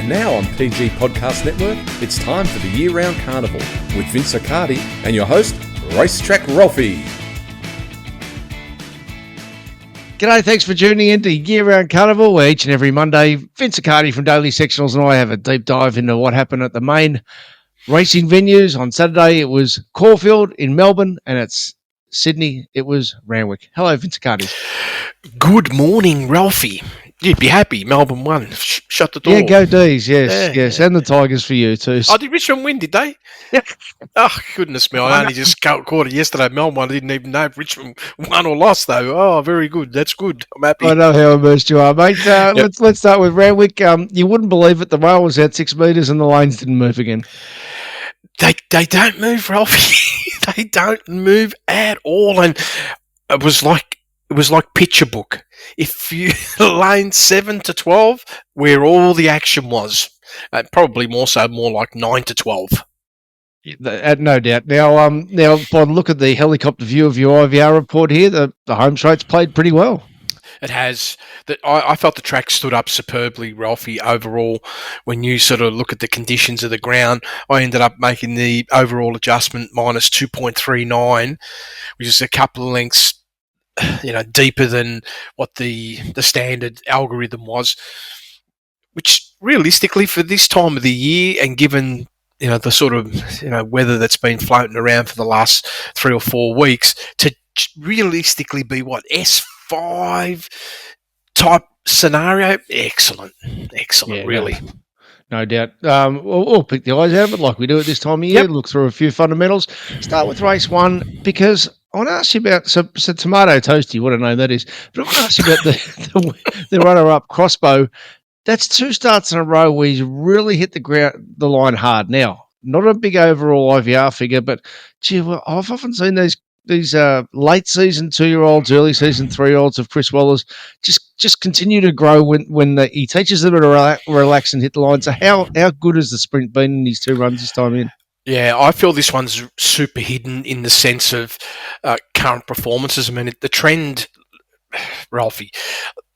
Now on PG Podcast Network, it's time for the year-round carnival with Vince Accardi and your host, Racetrack Ralphie. G'day, thanks for tuning in to Year-Round Carnival, where each and every Monday, Vince Accardi from Daily Sectionals and I have a deep dive into what happened at the main racing venues. On Saturday, it was Caulfield in Melbourne, and it's Sydney, it was Randwick. Hello, Vince Accardi. Good morning, Ralphie. You'd be happy. Melbourne won. Shut the door. Yeah, go D's. Yes. And the Tigers for you too. Oh, did Richmond win, did they? Yeah. Oh, goodness me. I only just caught it yesterday. Melbourne, I didn't even know if Richmond won or lost, though. Oh, very good. That's good. I'm happy. I know how immersed you are, mate. Let's start with Randwick. You wouldn't believe it. The rail was out 6 metres and the lanes didn't move again. They don't move, Ralphie. They don't move at all. And it was like picture book. If you lane 7 to 12, where all the action was, probably more like 9 to 12. No doubt. Now, if I look at the helicopter view of your IVR report here, the home straight's played pretty well. It has. I felt the track stood up superbly, Ralphie, overall. When you sort of look at the conditions of the ground, I ended up making the overall adjustment minus 2.39, which is a couple of lengths deeper than what the standard algorithm was, which realistically for this time of the year and given, the sort of, weather that's been floating around for the last 3 or 4 weeks, to realistically be S5 type scenario, excellent, yeah, really. No doubt. We'll pick the eyes out of it like we do at this time of year, Look through a few fundamentals. Start with race 1 because I want to ask you about, so Tomato Toasty, what a name that is, but I want to ask you about the runner-up Crossbow. That's 2 starts in a row where he's really hit the line hard. Now, not a big overall IVR figure, but gee, well, I've often seen these late season 2-year-olds, early season 3-year-olds of Chris Waller's just continue to grow when he teaches them to relax and hit the line. So how good has the sprint been in his 2 runs this time in? Yeah, I feel this one's super hidden in the sense of current performances. I mean, the trend, Ralphie,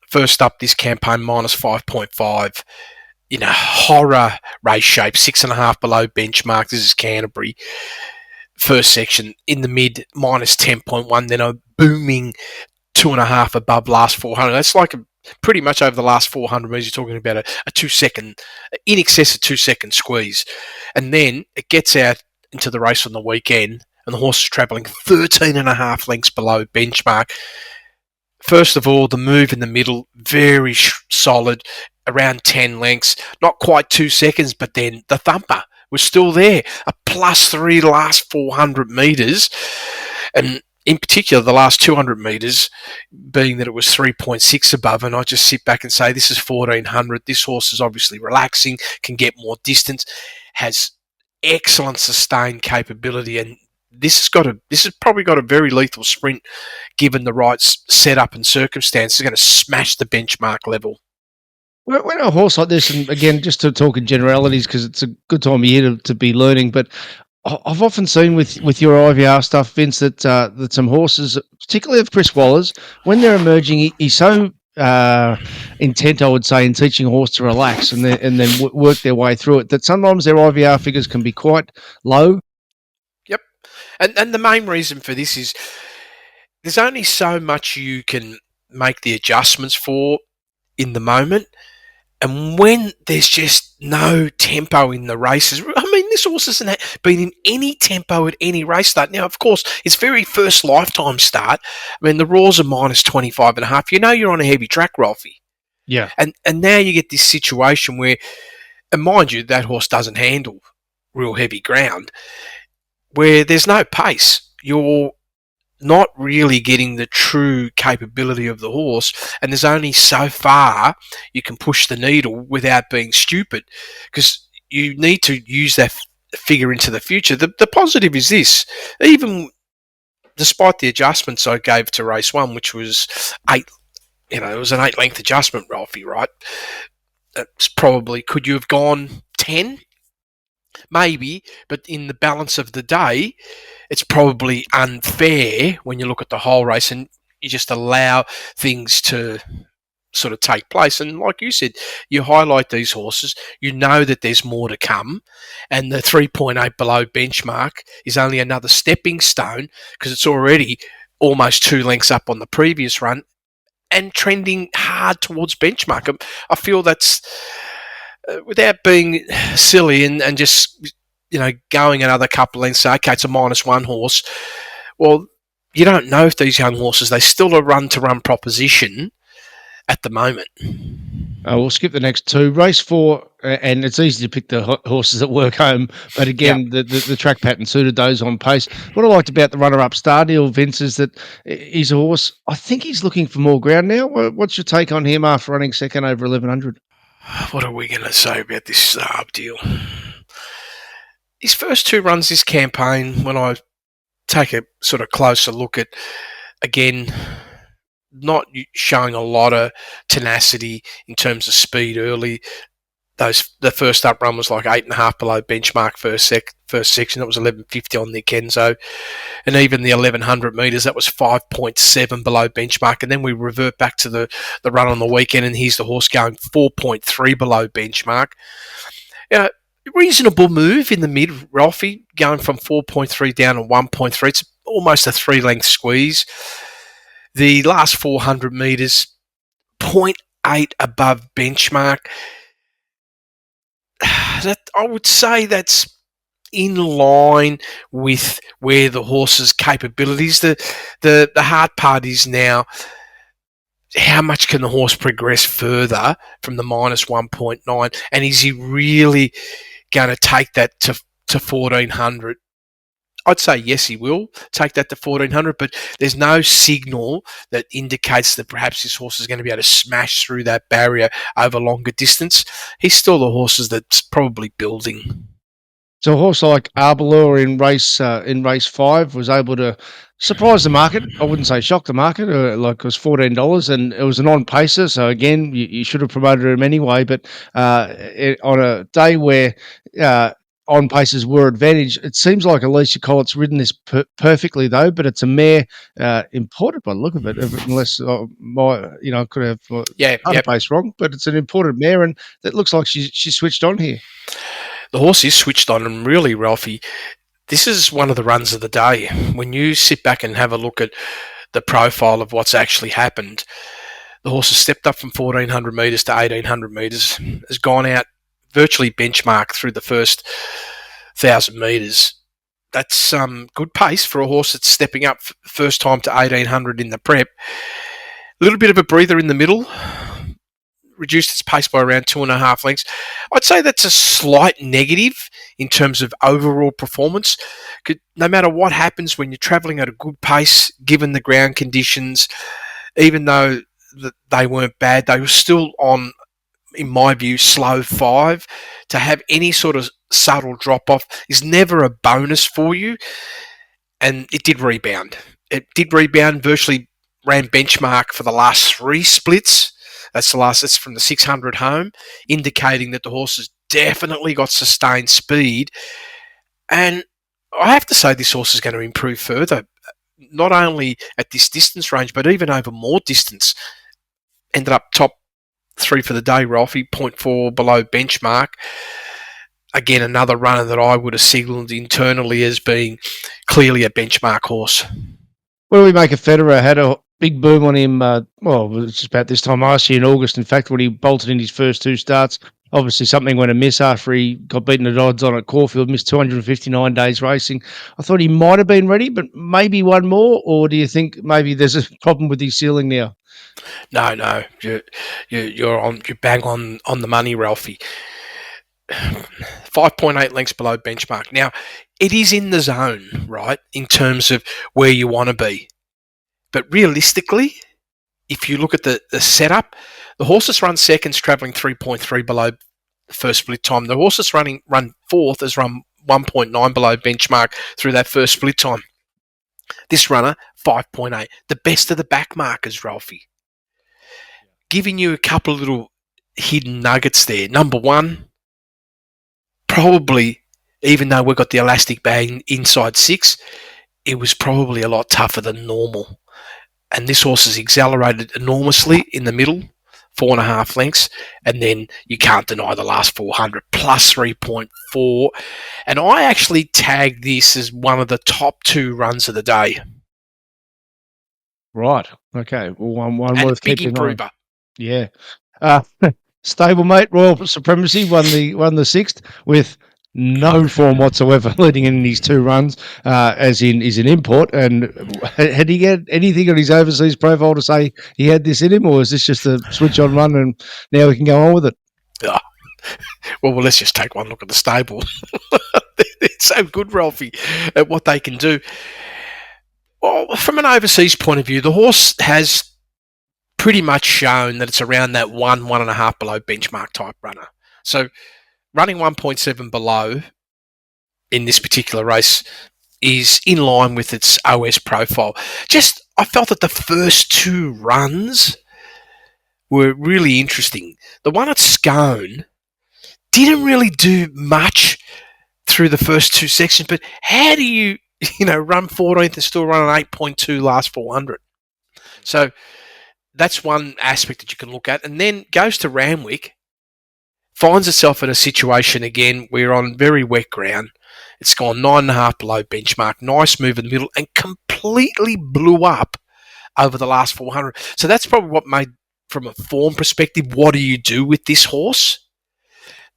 first up this campaign, minus 5.5, in a horror race shape, 6.5 below benchmark. This is Canterbury. First section in the mid, minus 10.1, then a booming 2.5 above last 400. That's like pretty much over the last 400 metres, you're talking about a 2-second, in excess of 2-second squeeze. And then it gets out into the race on the weekend, and the horse is travelling 13.5 lengths below benchmark. First of all, the move in the middle, very solid, around 10 lengths, not quite 2 seconds, but then the thumper was still there, a +3 last 400 metres, and in particular the last 200 metres being that it was 3.6 above, and I just sit back and say this is 1400. This horse is obviously relaxing, can get more distance, has excellent sustained capability, and this has probably got a very lethal sprint given the right setup and circumstances. It's going to smash the benchmark level. When a horse like this, and again, just to talk in generalities, because it's a good time of year to be learning, but I've often seen with your IVR stuff, Vince, that some horses, particularly of Chris Waller's, when they're emerging, he's so intent, I would say, in teaching a horse to relax and then work their way through it, that sometimes their IVR figures can be quite low. Yep. And the main reason for this is there's only so much you can make the adjustments for in the moment. And when there's just no tempo in the races, I mean, this horse hasn't been in any tempo at any race start. Now, of course, it's very first lifetime start. I mean, the Raws are minus 25.5. You know you're on a heavy track, Ralphie. Yeah. And now you get this situation where, and mind you, that horse doesn't handle real heavy ground, where there's no pace. You're not really getting the true capability of the horse, and there's only so far you can push the needle without being stupid, because you need to use that figure into the future. The positive is this, even despite the adjustments I gave to race 1, which was 8, it was an 8-length adjustment, Ralphie, right? It's probably, could you have gone 10? Maybe, but in the balance of the day, it's probably unfair when you look at the whole race and you just allow things to sort of take place. And like you said, you highlight these horses, you know that there's more to come, and the 3.8 below benchmark is only another stepping stone because it's already almost 2 lengths up on the previous run and trending hard towards benchmark. I feel that's, without being silly and just, going another couple of lengths, say, okay, it's a -1 horse. Well, you don't know if these young horses, they still a run-to-run proposition at the moment. We'll skip the next two. Race 4, and it's easy to pick the horses that work home, but again, the track pattern suited those on pace. What I liked about the runner-up Stardeal, Vince, is that he's a horse, I think he's looking for more ground now. What's your take on him after running second over 1100? What are we going to say about this Stardeal? His first 2 runs this campaign, when I take a sort of closer look at, again, not showing a lot of tenacity in terms of speed early. The first up run was like 8.5 below benchmark first section. That was 11.50 on the Kenzo. And even the 1100 metres, that was 5.7 below benchmark. And then we revert back to the run on the weekend, and here's the horse going 4.3 below benchmark. Reasonable move in the mid, Ralphie, going from 4.3 down to 1.3. It's almost a 3-length squeeze. The last 400 metres, 0.8 above benchmark. That, I would say that's in line with where the horse's capabilities. The hard part is now, how much can the horse progress further from the -1.9? And is he really going to take that to 1400? I'd say yes, he will take that to 1400, but there's no signal that indicates that perhaps this horse is going to be able to smash through that barrier over longer distance. He's still a horse that's probably building. So a horse like Arbelor in race 5 was able to surprise the market. I wouldn't say shock the market. It was $14, and it was an on-pacer. So again, you should have promoted him anyway. But on a day where on paces were advantage, it seems like Alicia Collett's ridden this perfectly though. But it's a mare imported by the look of it, unless I could have other pace wrong. But it's an imported mare, and it looks like she switched on here. The horse is switched on, and really, Ralphie, this is one of the runs of the day. When you sit back and have a look at the profile of what's actually happened, the horse has stepped up from 1,400 metres to 1,800 metres, has gone out virtually benchmark through the first 1,000 metres. That's good pace for a horse that's stepping up first time to 1,800 in the prep. A little bit of a breather in the middle, reduced its pace by around 2.5 lengths. I'd say that's a slight negative in terms of overall performance. No matter what happens when you're travelling at a good pace, given the ground conditions, even though they weren't bad, they were still on, in my view, slow 5. To have any sort of subtle drop-off is never a bonus for you. And it did rebound. Virtually ran benchmark for the last 3 splits. That's from the 600 home, indicating that the horse has definitely got sustained speed. And I have to say this horse is going to improve further, not only at this distance range, but even over more distance. Ended up top 3 for the day, Ralphie, 0.4 below benchmark. Again, another runner that I would have signalled internally as being clearly a benchmark horse. What do we make of Federer? Had a big boom on him, it was just about this time last year in August, in fact, when he bolted in his first 2 starts. Obviously, something went amiss after he got beaten at odds on at Caulfield, missed 259 days racing. I thought he might have been ready, but maybe one more, or do you think maybe there's a problem with his ceiling now? No, you're bang on the money, Ralphie. 5.8 lengths below benchmark. Now, it is in the zone, right, in terms of where you want to be. But realistically, if you look at the setup, the horse that's run second's travelling 3.3 below the first split time. The horse that's run fourth has run 1.9 below benchmark through that first split time. This runner, 5.8. The best of the back markers, Ralphie. Giving you a couple of little hidden nuggets there. Number one, probably, even though we've got the elastic bag inside 6, it was probably a lot tougher than normal. And this horse has accelerated enormously in the middle, 4.5 lengths, and then you can't deny the last 400 plus 3.4. And I actually tagged this as one of the top 2 runs of the day. Right. Okay. Well, one And worth a big keeping an eye on. improver. Yeah. Stablemate Royal Supremacy won the 6th with no form whatsoever leading in his 2 runs, as in is an import. And had he had anything on his overseas profile to say he had this in him, or is this just a switch on run and now we can go on with it? Yeah. Well, let's just take one look at the stable. It's so good, Ralphie, at what they can do. Well, from an overseas point of view, the horse has pretty much shown that it's around that 1.5 below benchmark type runner. So running 1.7 below in this particular race is in line with its OS profile. I felt that the first 2 runs were really interesting. The one at Scone didn't really do much through the first 2 sections, but how do you run 14th and still run an 8.2 last 400? So that's one aspect that you can look at. And then goes to Randwick, finds itself in a situation again. We're on very wet ground. It's gone 9.5 below benchmark. Nice move in the middle and completely blew up over the last 400. So that's probably what made, from a form perspective, what do you do with this horse?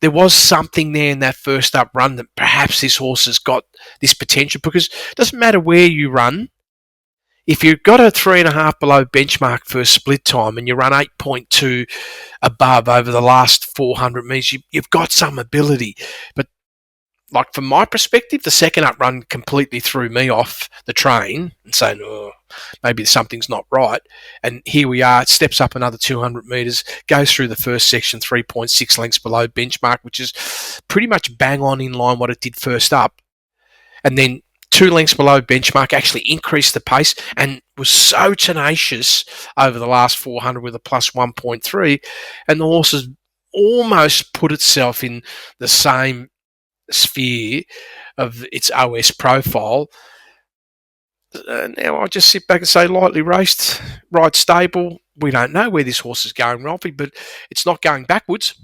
There was something there in that first up run that perhaps this horse has got this potential, because it doesn't matter where you run. If you've got a 3.5 below benchmark for a split time and you run 8.2 above over the last 400 metres, you've got some ability. But like from my perspective, the second up run completely threw me off the train and saying, oh, maybe something's not right. And here we are, it steps up another 200 metres, goes through the first section 3.6 lengths below benchmark, which is pretty much bang on in line what it did first up. And then 2 lengths below benchmark, actually increased the pace and was so tenacious over the last 400 with a plus 1.3. And the horse has almost put itself in the same sphere of its OS profile. Now I'll just sit back and say, lightly raced, right stable. We don't know where this horse is going, Ralphie, but it's not going backwards.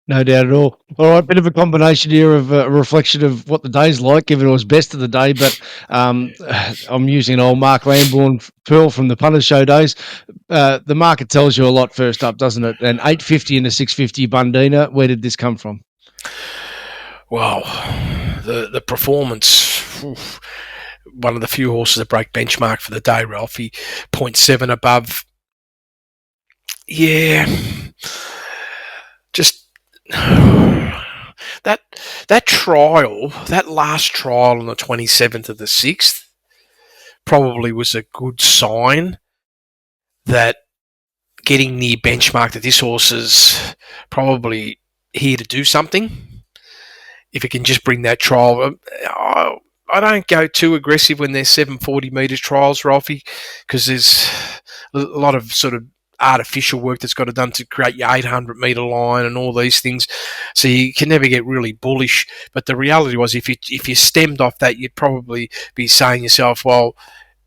No doubt at all. All right, bit of a combination here of a reflection of what the day's like, given it was best of the day, but I'm using an old Mark Lambourne pearl from the Punters Show days. The market tells you a lot first up, doesn't it? And 850 and a 650 Bundina, where did this come from? Well, the performance, one of the few horses that break benchmark for the day, Ralphie, 0.7 above. Yeah, just that trial, that last trial on the 27th of the 6th, probably was a good sign that getting near benchmark, that this horse is probably here to do something. If it can just bring that trial, I don't go too aggressive when there's 740 metres trials, Ralphie, because there's a lot of sort of artificial work that's got to done to create your 800 metre line and all these things. So you can never get really bullish. But the reality was, if you stemmed off that, you'd probably be saying to yourself, well,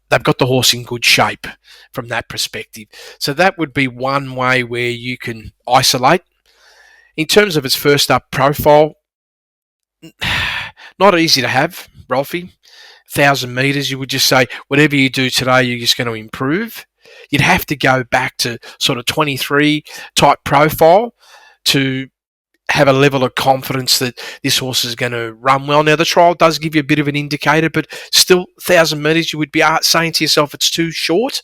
they've got the horse in good shape from that perspective. So that would be one way where you can isolate. In terms of its first up profile, not easy to have, Ralphie. 1,000 metres, you would just say, whatever you do today, you're just going to improve. You'd have to go back to sort of 23 type profile to have a level of confidence that this horse is going to run well. Now, the trial does give you a bit of an indicator, but still 1,000 metres, you would be saying to yourself it's too short.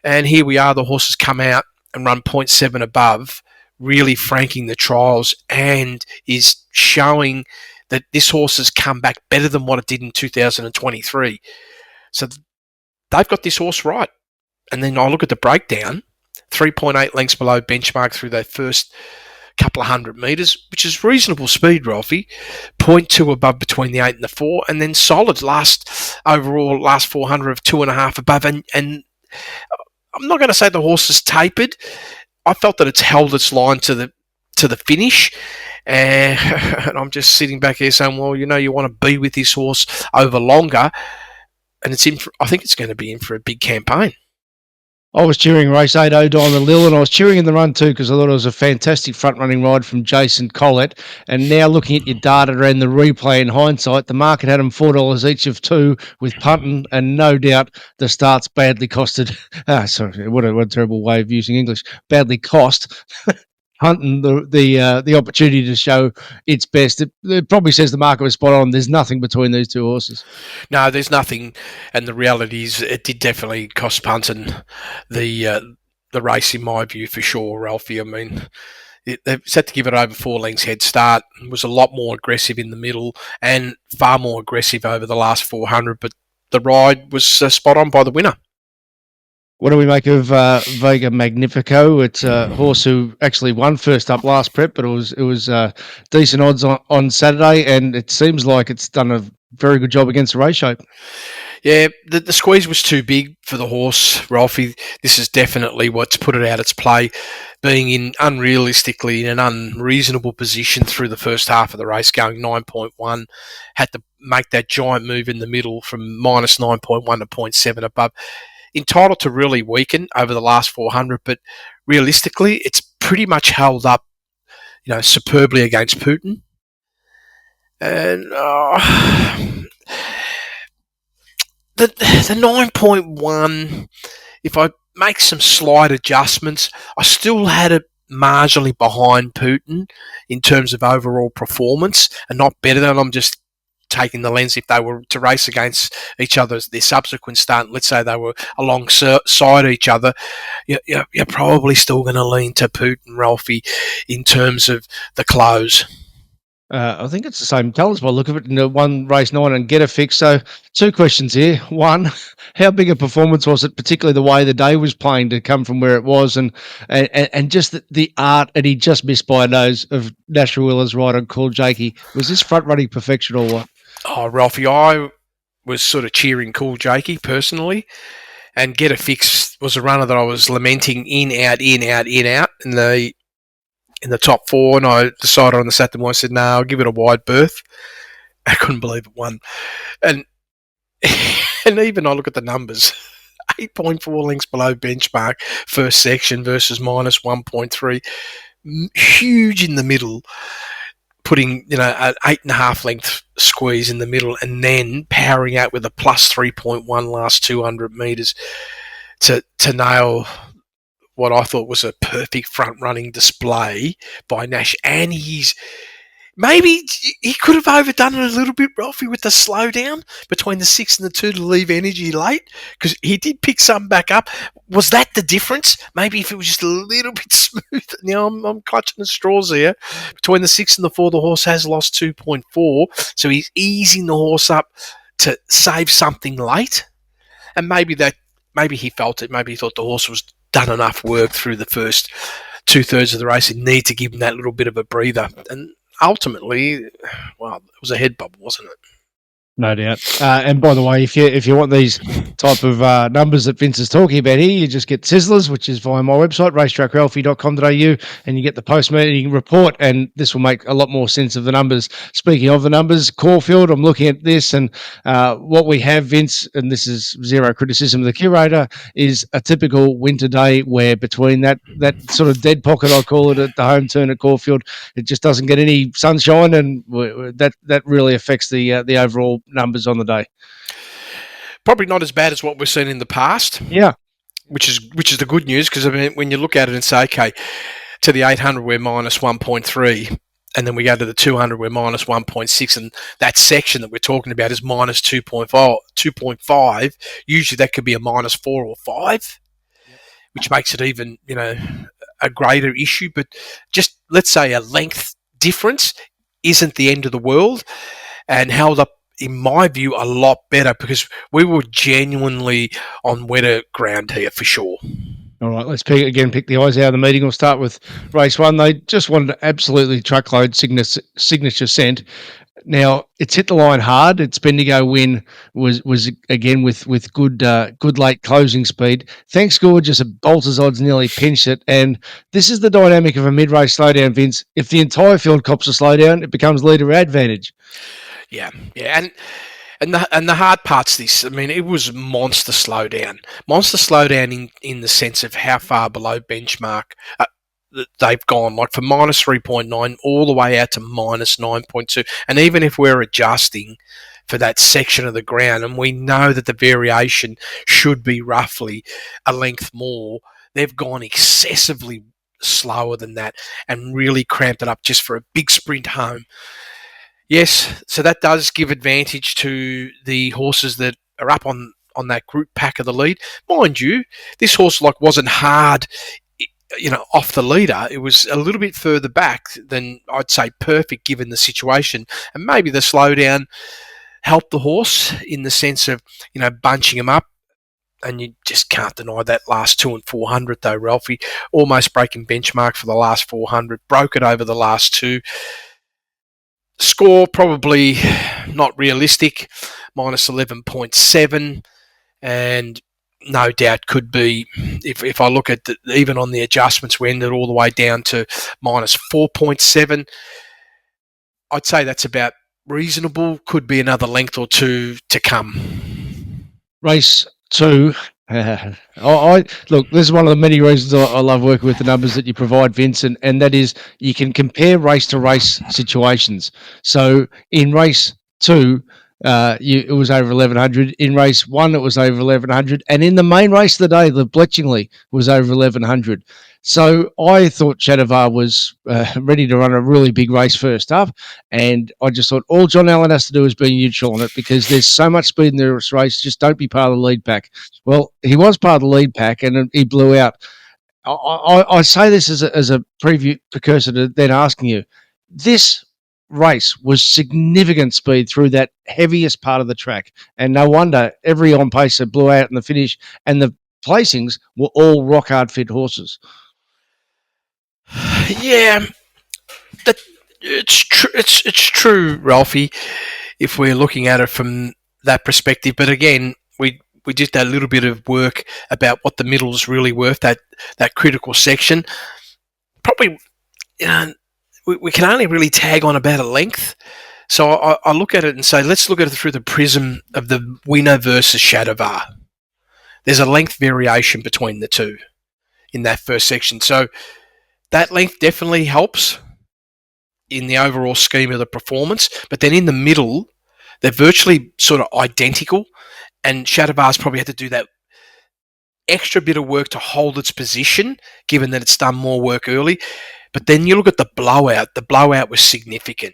And here we are, the horse has come out and run 0.7 above, really franking the trials, and is showing that this horse has come back better than what it did in 2023. So they've got this horse right. And then I look at the breakdown, 3.8 lengths below benchmark through their first couple of 100 metres, which is reasonable speed, Ralphie. 0.2 above between the 8 and the 4, and then solid last 400 of 2.5 above. And I'm not going to say the horse is tapered. I felt that it's held its line to the finish. And I'm just sitting back here saying, well, you want to be with this horse over longer. And I think it's going to be in for a big campaign. I was cheering race 8 Diamond Lil, and I was cheering in the run too because I thought it was a fantastic front-running ride from Jason Collett. And now looking at your data and the replay in hindsight, the market had them $4 each of 2 with punting, and no doubt the starts badly costed. Sorry, what a terrible way of using English. Badly cost. Hunting the opportunity to show its best. It probably says the market was spot on. There's nothing between these two horses. No, there's nothing, and the reality is it did definitely cost punting the race, in my view, for sure, Ralphie. I mean, they set to give it over 4 lengths head start. It was a lot more aggressive in the middle and far more aggressive over the last 400, but the ride was spot on by the winner. What do we make of Vega Magnifico? It's a horse who actually won first up last prep, but it was decent odds on Saturday, and it seems like it's done a very good job against the race shape. Yeah, the squeeze was too big for the horse, Ralphie. This is definitely what's put it out its play, being unrealistically in an unreasonable position through the first half of the race, going 9.1, had to make that giant move in the middle from minus 9.1 to 0.7 above. Entitled to really weaken over the last 400, but realistically, it's pretty much held up, superbly against Putin. And the 9.1, if I make some slight adjustments, I still had it marginally behind Putin in terms of overall performance, and not better than. I'm just taking the lens if they were to race against each other their subsequent start, let's say they were alongside each other, you're probably still going to lean to Putin, Ralphie, in terms of the close. I think it's the same colours by the look of it in the one race 9 and Get a Fix. So 2 questions here. One, how big a performance was it, particularly the way the day was playing to come from where it was, and just the art, and he just missed by a nose of Nashua Willer's rider called Jakey. Was this front running perfection or what? Oh, Ralphie, I was sort of cheering Cool Jakey personally, and Get a Fix was a runner that I was lamenting in, out in the top 4, and I decided on the Saturday morning, I said, no, I'll give it a wide berth. I couldn't believe it won. And even I look at the numbers, 8.4 lengths below benchmark, first section versus minus 1.3, huge in the middle, putting an 8.5 length squeeze in the middle, and then powering out with a plus 3.1 last 200 metres to nail what I thought was a perfect front running display by Nash. And maybe he could have overdone it a little bit, Ralphie, with the slowdown between the 6 and the 2 to leave energy late, because he did pick some back up. Was that the difference? Maybe if it was just a little bit smooth. Now I'm clutching the straws here. Between the 6 and the 4, the horse has lost 2.4, so he's easing the horse up to save something late. And maybe he felt it. Maybe he thought the horse was done enough work through the first 2/3 of the race and need to give him that little bit of a breather. And ultimately, well, it was a head bubble, wasn't it? No doubt. And by the way, if you want these type of numbers that Vince is talking about here, you just get Sizzlers, which is via my website, racetrackralphie.com.au, and you get the post-meeting report, and this will make a lot more sense of the numbers. Speaking of the numbers, Caulfield, I'm looking at this, and what we have, Vince, and this is zero criticism of the curator, is a typical winter day where between that sort of dead pocket, I call it, at the home turn at Caulfield, it just doesn't get any sunshine, and that really affects the overall numbers on the day. Probably not as bad as what we've seen in the past. Yeah, which is the good news, because I mean, when you look at it and say, okay, to the 800 we're minus 1.3, and then we go to the 200 we're minus 1.6, and that section that we're talking about is minus 2.5. Usually that could be a minus 4 or 5, which makes it even a greater issue. But just let's say a length difference isn't the end of the world, and held up, in my view, a lot better, because we were genuinely on wetter ground here for sure. All right, let's pick the eyes out of the meeting. We'll start with race 1. They just wanted to absolutely truckload Signature Scent. Now, it's hit the line hard. Its Bendigo win was again with good late closing speed. Thanks Gorgeous, a bolter's odds nearly pinched it. And this is the dynamic of a mid-race slowdown, Vince. If the entire field cops a slowdown, it becomes leader advantage. Yeah. And And the hard part's this. I mean, it was monster slowdown. Monster slowdown in the sense of how far below benchmark they've gone. Like from minus 3.9 all the way out to minus 9.2. And even if we're adjusting for that section of the ground, and we know that the variation should be roughly a length more, they've gone excessively slower than that and really cramped it up just for a big sprint home. Yes, so that does give advantage to the horses that are up on that group pack of the lead. Mind you, this horse wasn't hard, off the leader. It was a little bit further back than I'd say perfect given the situation, and maybe the slowdown helped the horse in the sense of bunching him up. And you just can't deny that last 2 and 400 though, Ralphie, almost breaking benchmark for the last 400, broke it over the last 2. Score probably not realistic, minus 11.7, and no doubt could be, if I look at even on the adjustments, we ended all the way down to minus 4.7. I'd say that's about reasonable. Could be another length or two to come. Race 2. Look, this is one of the many reasons I love working with the numbers that you provide, Vincent, and that is you can compare race to race situations. So in race 2, it was over 1100. In race 1, it was over 1100, and in the main race of the day, the Bletchingley, was over 1100. So I thought Chatavar was ready to run a really big race first up, and I just thought all John Allen has to do is be neutral on it because there's so much speed in this race. Just don't be part of the lead pack. Well, he was part of the lead pack, and he blew out. I say this as a preview precursor to then asking you, this race was significant speed through that heaviest part of the track, and no wonder every on-pacer blew out in the finish, and the placings were all rock-hard fit horses. Yeah, it's true, Ralphie, if we're looking at it from that perspective. But again, we did that little bit of work about what the middle's really worth, that critical section. Probably, we can only really tag on about a length. So I look at it and say, let's look at it through the prism of the winner versus Chatavar. There's a length variation between the two in that first section. So that length definitely helps in the overall scheme of the performance. But then in the middle, they're virtually sort of identical. And Chatavar's probably had to do that extra bit of work to hold its position, given that it's done more work early. But then you look at the blowout. The blowout was significant.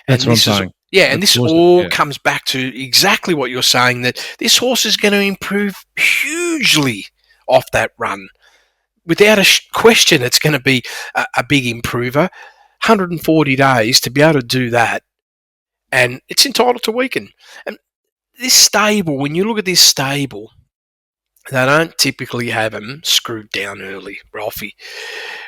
That's what I'm saying. And this all comes back to exactly what you're saying, that this horse is going to improve hugely off that run. Without a question, it's going to be a big improver. 140 days to be able to do that, and it's entitled to weaken. And this stable, when you look at this stable, they don't typically have them screwed down early, Ralphie,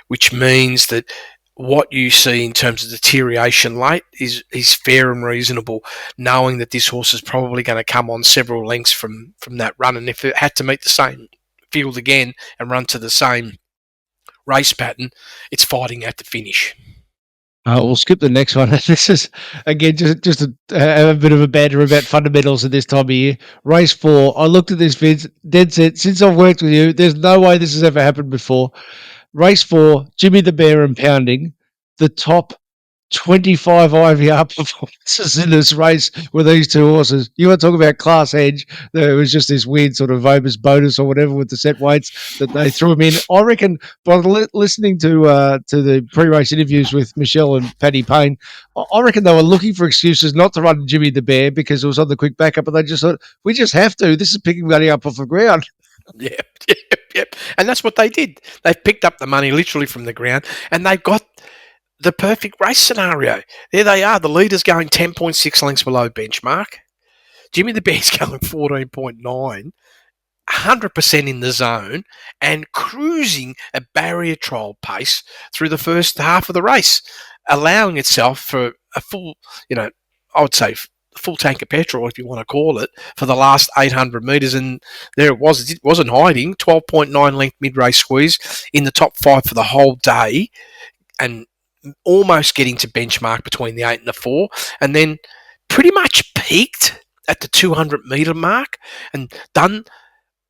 which means that what you see in terms of deterioration late is fair and reasonable, knowing that this horse is probably going to come on several lengths from that run. And if it had to meet the same field again and run to the same race pattern, it's fighting at the finish. We'll skip the next one. This is, again, just a bit of a banter about fundamentals at this time of year. Race 4, I looked at this, Vince, dead set. Since I've worked with you, there's no way this has ever happened before. Race 4, Jimmy the Bear and Pounding, the top 25 IVR performances in this race with these two horses. You want to talk about class edge? There was just this weird sort of Vobis bonus or whatever with the set weights that they threw him in. I reckon by listening to the pre-race interviews with Michelle and Paddy Payne, I reckon they were looking for excuses not to run Jimmy the Bear because it was on the quick backup, and they just thought, we just have to. This is picking money up off the ground. Yep. And that's what they did. They've picked up the money literally from the ground, and they've got the perfect race scenario. There they are. The leader's going 10.6 lengths below benchmark. Jimmy the Bear's going 14.9, 100% in the zone, and cruising at barrier trial pace through the first half of the race, allowing itself for a full, I would say full tank of petrol, if you want to call it, for the last 800 metres. And there it was. It wasn't hiding. 12.9 length mid-race squeeze in the top 5 for the whole day, and almost getting to benchmark between the 8 and the 4, and then pretty much peaked at the 200 metre mark and done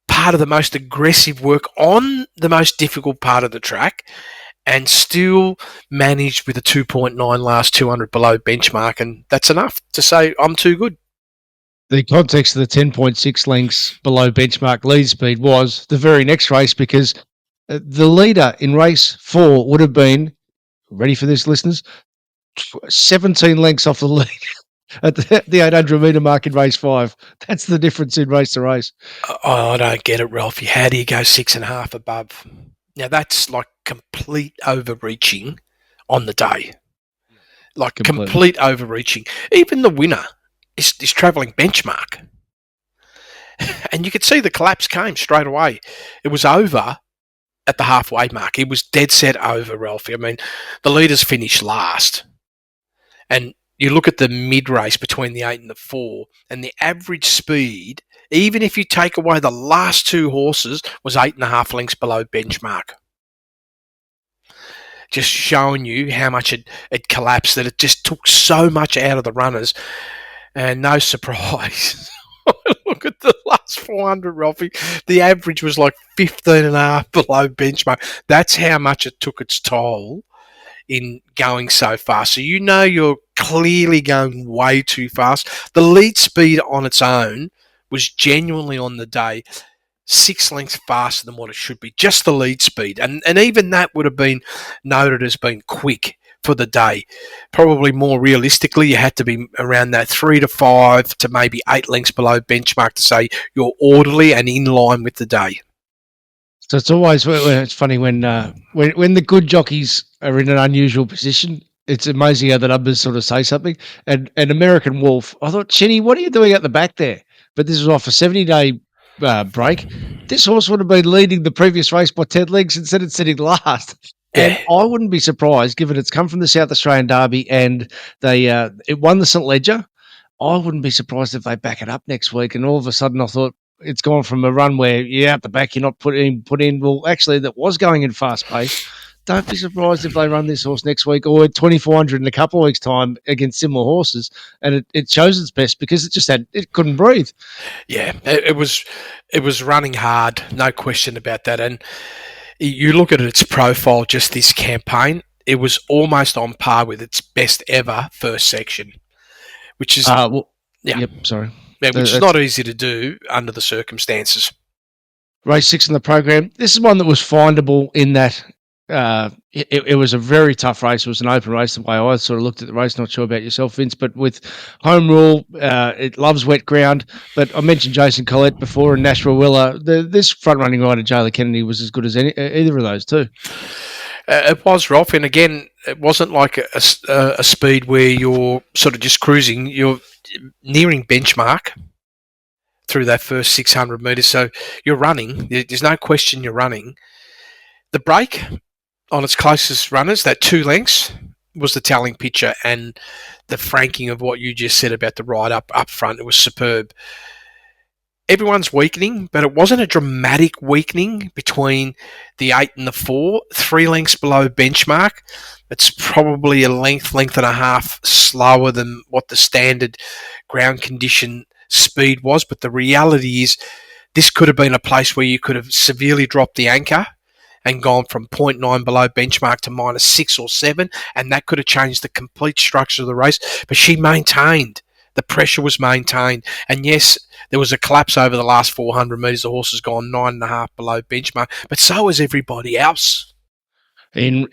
part of the most aggressive work on the most difficult part of the track and still managed with a 2.9 last 200 below benchmark. And that's enough to say I'm too good. The context of the 10.6 lengths below benchmark lead speed was the very next race, because the leader in race 4 would have been, ready for this, listeners, 17 lengths off the lead at the 800 metre mark in race 5. That's the difference in race to race. I don't get it, Ralphie. How do you go 6.5 above? Now, that's like complete overreaching on the day. Like complete overreaching. Even the winner is travelling benchmark. And you could see the collapse came straight away. It was over at the halfway mark. It was dead set over, Ralphie. I mean, the leaders finished last. And you look at the mid-race between the 8 and the 4, and the average speed, even if you take away the last 2 horses, was 8.5 lengths below benchmark. Just showing you how much it collapsed, that it just took so much out of the runners. And no surprise. Look at the last 400, Ralphie. The average was like 15.5 below benchmark. That's how much it took its toll in going so fast. So you know you're clearly going way too fast. The lead speed on its own was genuinely on the day 6 lengths faster than what it should be. Just the lead speed. And even that would have been noted as being quick for the day. Probably more realistically, you had to be around that 3 to 5 to maybe 8 lengths below benchmark to say you're orderly and in line with the day. So it's always, it's funny when the good jockeys are in an unusual position. It's amazing how the numbers sort of say something. And American Wolf, I thought, Chinny, what are you doing at the back there? But this was off a 70-day break. This horse would have been leading the previous race by 10 lengths instead of sitting last. And I wouldn't be surprised, given it's come from the South Australian Derby and it won the St. Ledger. I wouldn't be surprised if they back it up next week. And all of a sudden, I thought it's gone from a run where you're out the back, you're not put in. Well, actually, that was going in fast pace. Don't be surprised if they run this horse next week or at 2,400 in a couple of weeks' time against similar horses, and it shows its best because it couldn't breathe. Yeah, it was running hard, no question about that. And you look at its profile just this campaign, it was almost on par with its best ever first section, which is Yep, sorry. Yeah, which is not easy to do under the circumstances. Race 6 in the program. This is one that was findable in that it was a very tough race. It was an open race the way I sort of looked at the race. Not sure about yourself, Vince, but with home rule, it loves wet ground. But I mentioned Jason Collette before and Nashua Willa. This front-running rider, Jayla Kennedy, was as good as either of those too. It was, Rolf, and again, it wasn't like a speed where you're sort of just cruising. You're nearing benchmark through that first 600 metres, so you're running. There's no question you're running. The break on its closest runners, that 2 lengths, was the telling picture, and the franking of what you just said about the ride up front, it was superb. Everyone's weakening, but it wasn't a dramatic weakening between the 8 and the 4, 3 lengths below benchmark. It's probably a length and a half slower than what the standard ground condition speed was, but the reality is this could have been a place where you could have severely dropped the anchor and gone from 0.9 below benchmark to -6 or 7, and that could have changed the complete structure of the race. But she maintained. The pressure was maintained. And yes, there was a collapse over the last 400 metres. The horse has gone 9.5 below benchmark, but so has everybody else. In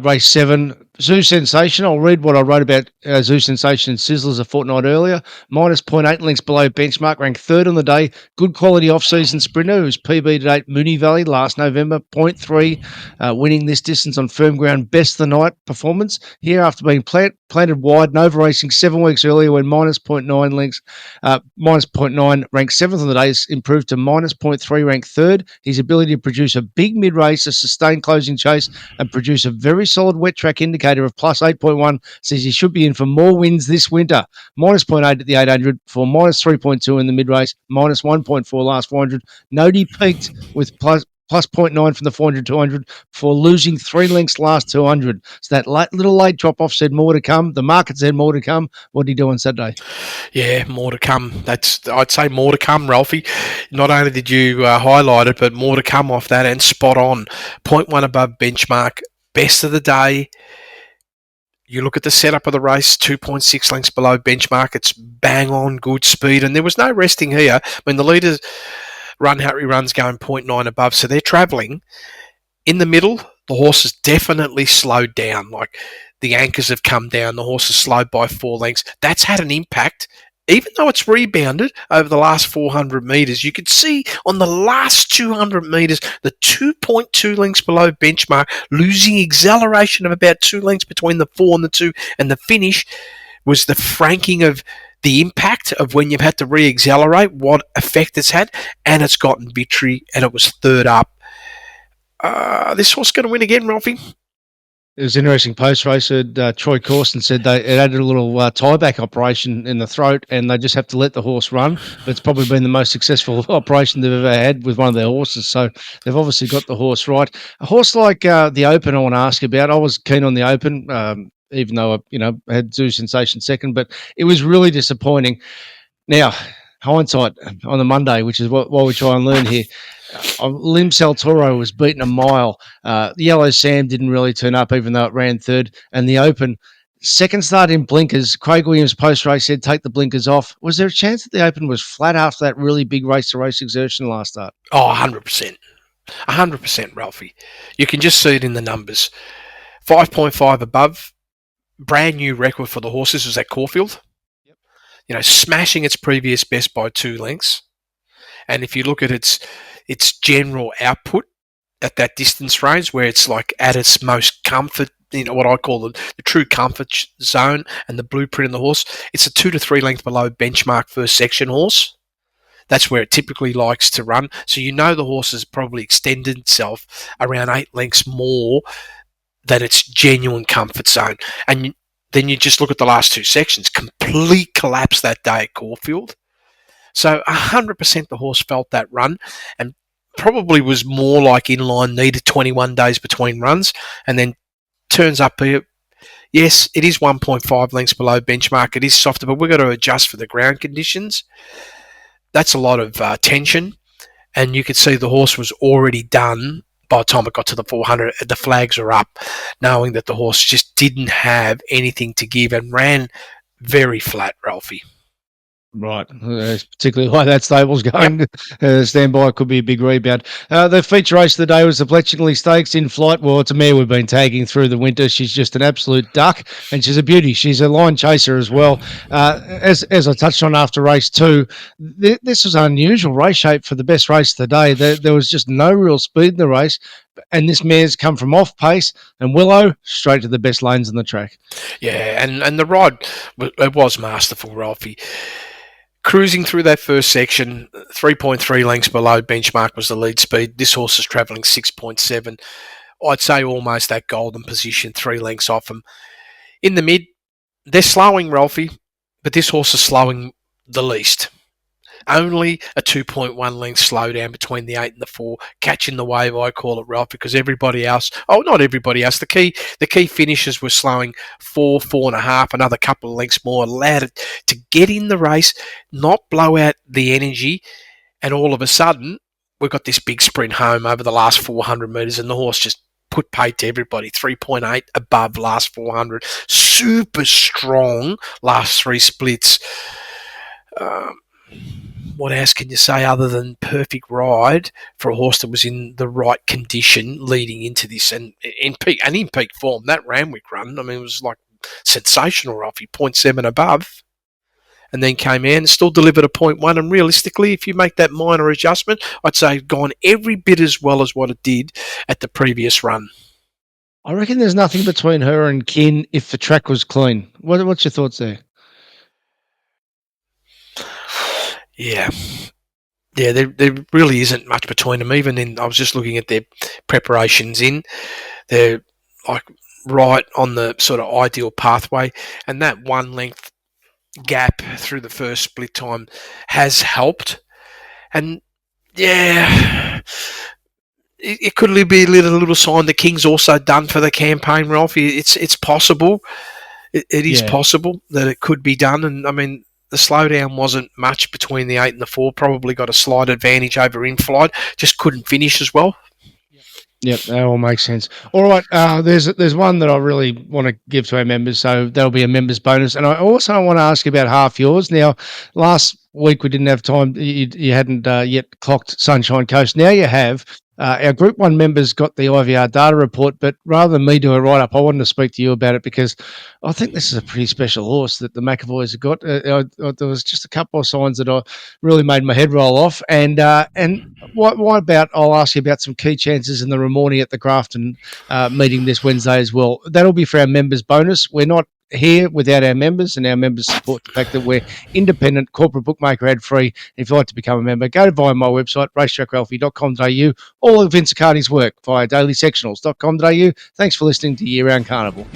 race 7, Zoo Sensation. I'll read what I wrote about Zoo Sensation and Sizzlers a fortnight earlier. -0.8 lengths below benchmark, ranked 3rd on the day. Good quality off-season sprinter who's PB to date Moonee Valley last November. 0.3, winning this distance on firm ground. Best of the night performance here after being planted wide and over-racing 7 weeks earlier when -0.9 lengths, -0.9 ranked 7th on the day has improved to -0.3 ranked 3rd. His ability to produce a big mid-race, a sustained closing chase, and produce a very solid wet track indicator of +8.1 says he should be in for more wins this winter. -0.8 at the 800 for -3.2 in the mid-race, -1.4 last 400. Note he peaked with plus 0.9 from the 400, 200 before losing 3 lengths last 200. So that little late drop-off said more to come. The market said more to come. What did he do on Saturday? Yeah, more to come. I'd say more to come, Ralphie. Not only did you highlight it, but more to come off that, and spot on. 0.1 above benchmark, best of the day. You look at the setup of the race, 2.6 lengths below benchmark. It's bang on good speed, and there was no resting here. I mean, the leaders run Harry runs going 0.9 above, so they're travelling. In the middle, the horse has definitely slowed down. Like, the anchors have come down. The horse has slowed by 4 lengths. That's had an impact. Even though it's rebounded over the last 400 metres, you could see on the last 200 metres, the 2.2 lengths below benchmark, losing acceleration of about 2 lengths between the 4 and the 2, and the finish was the franking of the impact of when you've had to re-accelerate, what effect it's had, and it's gotten victory, and it was third up. This horse going to win again, Ralphie? It was an interesting post-race. Troy Corson said it added a little tie-back operation in the throat, and they just have to let the horse run. But it's probably been the most successful operation they've ever had with one of their horses. So they've obviously got the horse right. A horse like the Open I want to ask about. I was keen on the Open, even though I had Zoo Sensation second, but it was really disappointing. Now, hindsight on the Monday, which is what we try and learn here. Lim Saltoro was beaten a mile. Yellow Sam didn't really turn up, even though it ran third. And the Open, second start in blinkers. Craig Williams post-race said, take the blinkers off. Was there a chance that the Open was flat after that really big race-to-race exertion last start? Oh, 100%. 100%, Ralphie. You can just see it in the numbers. 5.5 above. Brand new record for the horse. This was at Caulfield. Yep. Smashing its previous best by 2 lengths. And if you look at its general output at that distance range, where it's like at its most comfort, what I call the true comfort zone, and the blueprint of the horse, it's a 2 to 3 length below benchmark first section horse. That's where it typically likes to run. So the horse has probably extended itself around 8 lengths more than its genuine comfort zone. And then you just look at the last 2 sections, complete collapse that day at Caulfield. So 100% the horse felt that run, and probably was more like inline, needed 21 days between runs, and then turns up here. Yes, it is 1.5 lengths below benchmark. It is softer, but we've got to adjust for the ground conditions. That's a lot of tension, and you could see the horse was already done by the time it got to the 400. The flags are up, knowing that the horse just didn't have anything to give and ran very flat, Ralphie. Right, particularly why that stable's going. Standby could be a big rebound. The feature race of the day was the Bletchingley Stakes in flight. Well, it's a mare we've been tagging through the winter. She's just an absolute duck, and she's a beauty. She's a line chaser as well. As I touched on after race 2, this was an unusual race shape for the best race of the day. There was just no real speed in the race, and this mare's come from off pace and Willow straight to the best lanes in the track. Yeah, and the ride, it was masterful, Ralphie. Cruising through that first section, 3.3 lengths below benchmark was the lead speed. This horse is travelling 6.7. I'd say almost that golden position, 3 lengths off him. In the mid, they're slowing, Ralphie, but this horse is slowing the least. Only a 2.1 length slowdown between the 8 and the 4, catching the wave, I call it, Ralph, because everybody else, not everybody else, the key finishers were slowing 4, 4.5, another couple of lengths more, allowed it to get in the race, not blow out the energy, and all of a sudden, we've got this big sprint home over the last 400 metres, and the horse just put paid to everybody, 3.8 above last 400, super strong last 3 splits. What else can you say other than perfect ride for a horse that was in the right condition leading into this and in peak form? That Randwick run, it was like sensational, Ralphie, 0.7 above, and then came in and still delivered a 0.1. And realistically, if you make that minor adjustment, I'd say gone every bit as well as what it did at the previous run. I reckon there's nothing between her and Kin if the track was clean. What's your thoughts there? Yeah, there really isn't much between them. Even I was just looking at their preparations they're like right on the sort of ideal pathway, and that 1 length gap through the first split time has helped. And yeah, it could be a little sign the King's also done for the campaign, Ralph. It's possible. It is possible that it could be done. And I mean, the slowdown wasn't much between the 8 and the 4. Probably got a slight advantage over in-flight. Just couldn't finish as well. Yep, that all makes sense. All right, there's one that I really want to give to our members, so there'll be a members bonus. And I also want to ask you about half yours. Now, last week we didn't have time. You hadn't yet clocked Sunshine Coast. Now you have. Our Group 1 members got the IVR data report, but rather than me do a write-up, I wanted to speak to you about it because I think this is a pretty special horse that the McAvoys have got. There was just a couple of signs that I really made my head roll off. And what about, I'll ask you about some key chances in the Ramornie at the Grafton meeting this Wednesday as well. That'll be for our members bonus. We're not here without our members, and our members support the fact that we're independent, corporate bookmaker ad free. If you'd like to become a member, go via my website, racetrackralphie.com.au, all of Vince Accardi's work via dailysectionals.com.au. Thanks for listening to Year Round Carnival.